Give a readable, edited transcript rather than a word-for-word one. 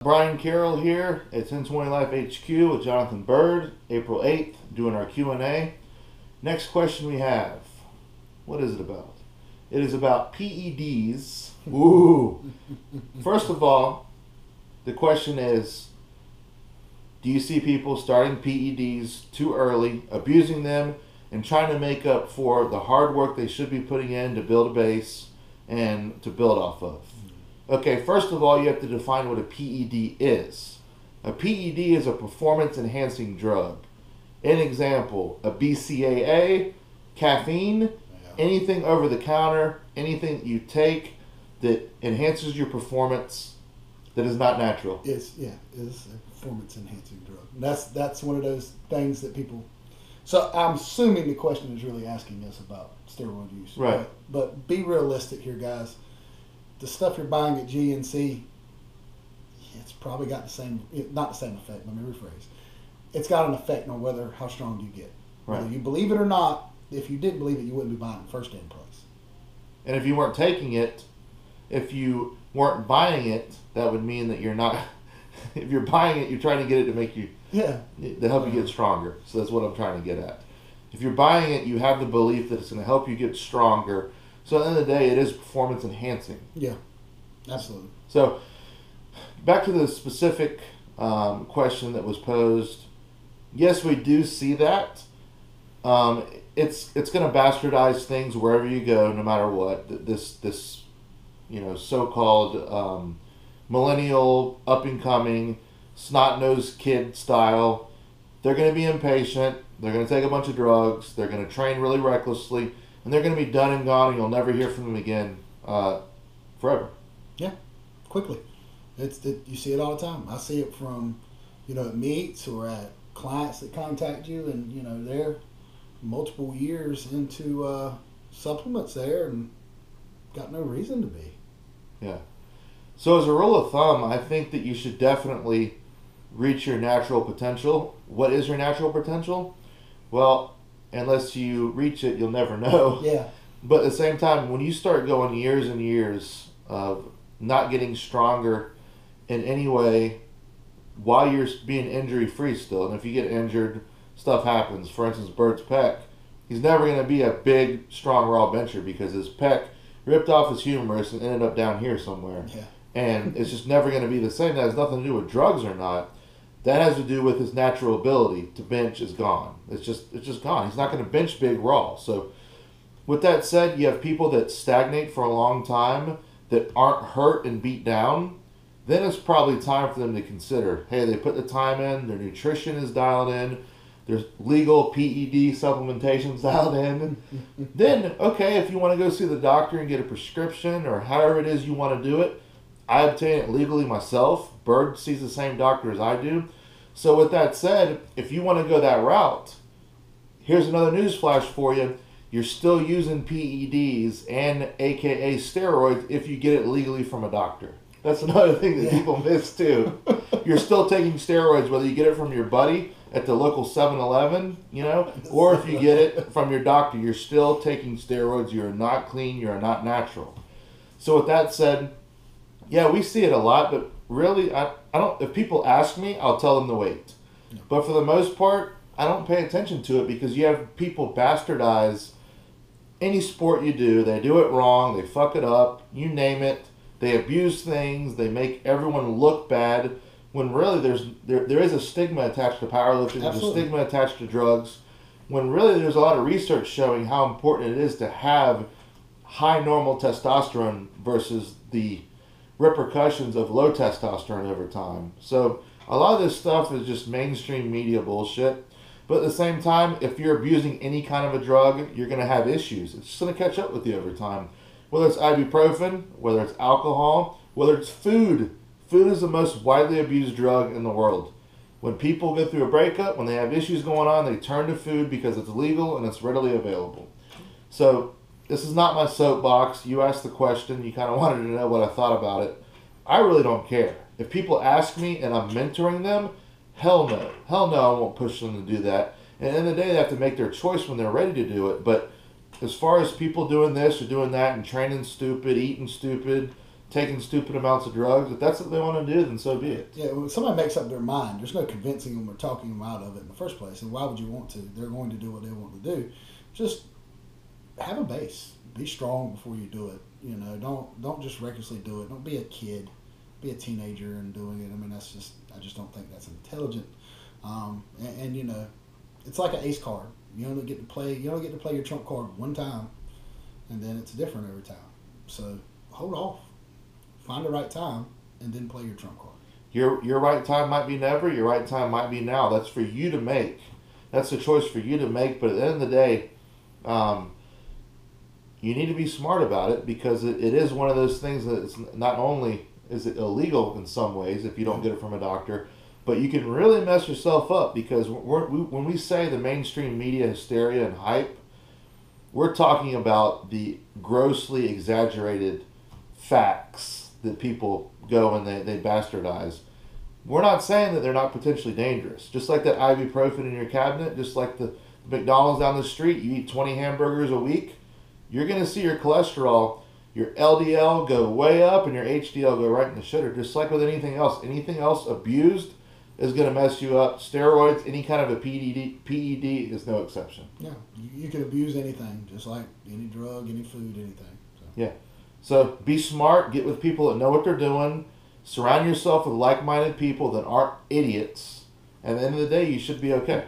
Brian Carroll here at 1020 Life HQ with Jonathan Bird, April 8th, doing our Q&A. Next question we have, what is it about? It is about PEDs. Ooh. First of all, the question is, do you see people starting PEDs too early, abusing them, and trying to make up for the hard work they should be putting in to build a base and to build off of? Okay, first of all, you have to define what a PED is. A PED is a performance-enhancing drug. An example, a BCAA, caffeine, anything over the counter, anything that you take that enhances your performance that is not natural. It's a performance-enhancing drug. That's one of those things that people... So I'm assuming the question is really asking us about steroid use. Right. But be realistic here, guys. The stuff you're buying at GNC, it's probably got the same, not the same effect, let me rephrase. It's got an effect on how strong you get. Right. Whether you believe it or not, if you didn't believe it, you wouldn't be buying it in the first place. And if you weren't taking it, if you weren't buying it, that would mean that you're not, if you're buying it, you're trying to get it to make you, to help you get stronger. So that's what I'm trying to get at. If you're buying it, you have the belief that it's going to help you get stronger. So at the end of the day, it is performance enhancing. Yeah, absolutely. So back to the specific question that was posed. Yes, we do see that. It's going to bastardize things wherever you go, no matter what. This so-called millennial, up-and-coming, snot-nosed kid style. They're going to be impatient. They're going to take a bunch of drugs. They're going to train really recklessly. And they're going to be done and gone, and you'll never hear from them again forever. Yeah, quickly. You see it all the time. I see it from, at meets or at clients that contact you, and, they're multiple years into supplements there and got no reason to be. Yeah. So as a rule of thumb, I think that you should definitely reach your natural potential. What is your natural potential? Well, unless you reach it, you'll never know. Yeah. But at the same time, when you start going years and years of not getting stronger in any way while you're being injury-free still, and if you get injured, stuff happens. For instance, Bert's pec. He's never going to be a big, strong raw bencher because his pec ripped off his humerus and ended up down here somewhere. Yeah. And it's just never going to be the same. That has nothing to do with drugs or not. That has to do with his natural ability to bench is gone. It's just gone. He's not going to bench big raw. So with that said, you have people that stagnate for a long time that aren't hurt and beat down. Then it's probably time for them to consider, hey, they put the time in, their nutrition is dialed in, there's legal PED supplementation's dialed in. Then, okay, if you want to go see the doctor and get a prescription or however it is you want to do it, I obtain it legally myself. Bird sees the same doctor as I do. So with that said, if you want to go that route, here's another news flash for you. You're still using PEDs and AKA steroids if you get it legally from a doctor. That's another thing that people miss too. You're still taking steroids whether you get it from your buddy at the local 7-Eleven, or if you get it from your doctor. You're still taking steroids. You're not clean. You're not natural. So with that said, yeah, we see it a lot, but really, I don't. If people ask me, I'll tell them to wait. No. But for the most part, I don't pay attention to it because you have people bastardize any sport you do. They do it wrong. They fuck it up. You name it. They abuse things. They make everyone look bad. When really there is a stigma attached to powerlifting. There's a stigma attached to drugs. When really there's a lot of research showing how important it is to have high normal testosterone versus the repercussions of low testosterone over time. So a lot of this stuff is just mainstream media bullshit. But at the same time, if you're abusing any kind of a drug, you're going to have issues. It's just going to catch up with you over time. Whether it's ibuprofen, whether it's alcohol, whether it's food. Food is the most widely abused drug in the world. When people go through a breakup, when they have issues going on, they turn to food because it's legal and it's readily available. So this is not my soapbox. You asked the question. You kind of wanted to know what I thought about it. I really don't care. If people ask me and I'm mentoring them, hell no. Hell no, I won't push them to do that. And at the end of the day, they have to make their choice when they're ready to do it. But as far as people doing this or doing that and training stupid, eating stupid, taking stupid amounts of drugs. If that's what they want to do, then so be it. Yeah, when somebody makes up their mind, there's no convincing them or talking them out of it in the first place. And why would you want to? They're going to do what they want to do. Just have a base. Be strong before you do it. You know, don't just recklessly do it. Don't be a kid. Be a teenager and doing it. I mean, I just don't think that's intelligent. And you know, it's like an ace card. You only get to play your trump card one time, and then it's different every time. So hold off, find the right time, and then play your trump card. Your right time might be never. Your right time might be now. That's for you to make. That's a choice for you to make. But at the end of the day, you need to be smart about it, because it is one of those things that it's not only is it illegal in some ways if you don't get it from a doctor, but you can really mess yourself up, because when we say the mainstream media hysteria and hype, we're talking about the grossly exaggerated facts that people go and they bastardize. We're not saying that they're not potentially dangerous. Just like that ibuprofen in your cabinet, just like the McDonald's down the street, you eat 20 hamburgers a week, you're going to see your cholesterol, your LDL go way up, and your HDL go right in the shitter. Just like with anything else abused is going to mess you up. Steroids, any kind of a PED is no exception. Yeah, you can abuse anything, just like any drug, any food, anything. So. Yeah. So be smart. Get with people that know what they're doing. Surround yourself with like-minded people that aren't idiots. And at the end of the day, you should be okay.